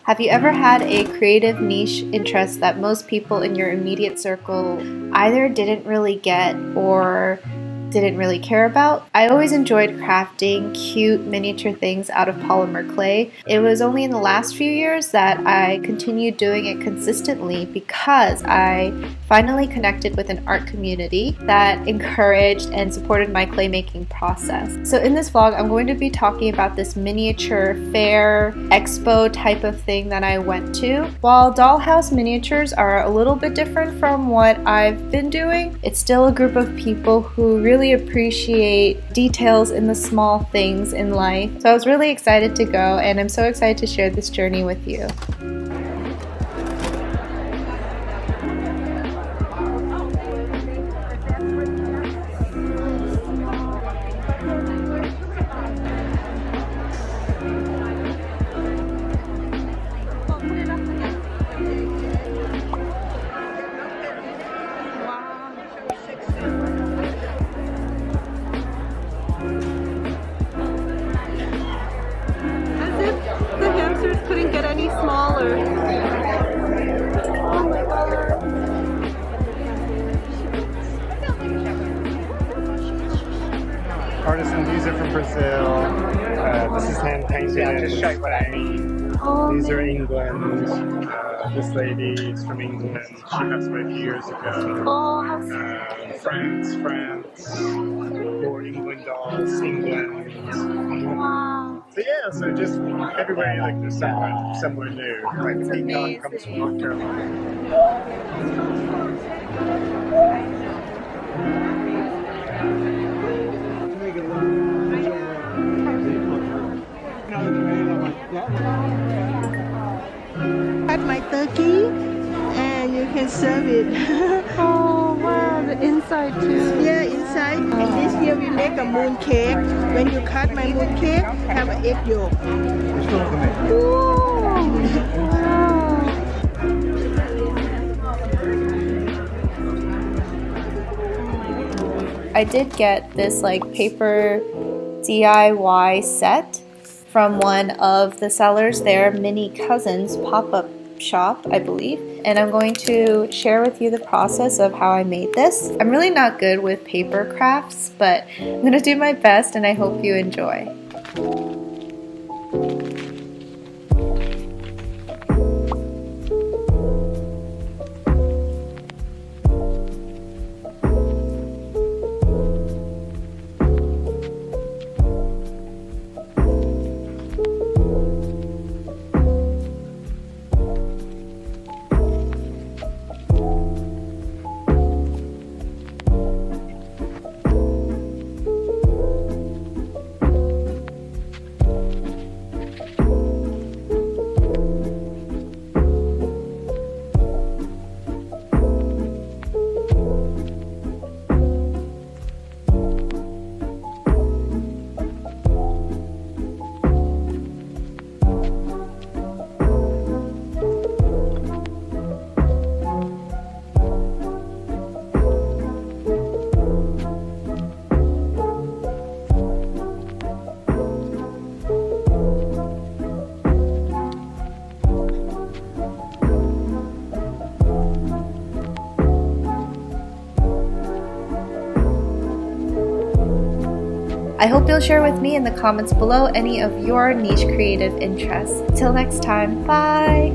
Have you ever had a creative niche interest that most people in your immediate circle either didn't really get or didn't really care about? I always enjoyed crafting cute miniature things out of polymer clay. It was only in the last few years that I continued doing it consistently because I finally connected with an art community that encouraged and supported my clay making process. So in this vlog, I'm going to be talking about this miniature fair expo type of thing that I went to. While dollhouse miniatures are a little bit different from what I've been doing, it's still a group of people who really appreciate details in the small things in life. So I was really excited to go, and I'm so excited to share this journey with you. Couldn't get any smaller. Oh my god. Artisan, these are from Brazil. This is hand painted. I'll just show you what I mean. Oh, these are England. This lady is from England. She passed away a few years ago. oh how sweet. France. More England dolls, England. Wow. So yeah, so just everywhere like there's somewhere new. Like the peacock comes from North Carolina. Cut my turkey and you can serve it. Oh wow, the inside too. Yeah, inside. And this here we make a moon cake. When you cut my moon cake, have an egg yolk. Ooh, wow. I did get this like paper DIY set from one of the sellers there, Mini Cousins pop-up shop, I believe, and I'm going to share with you the process of how I made this. I'm really not good with paper crafts, but I'm going to do my best and I hope you enjoy. I hope you'll share with me in the comments below any of your niche creative interests. Till next time, bye!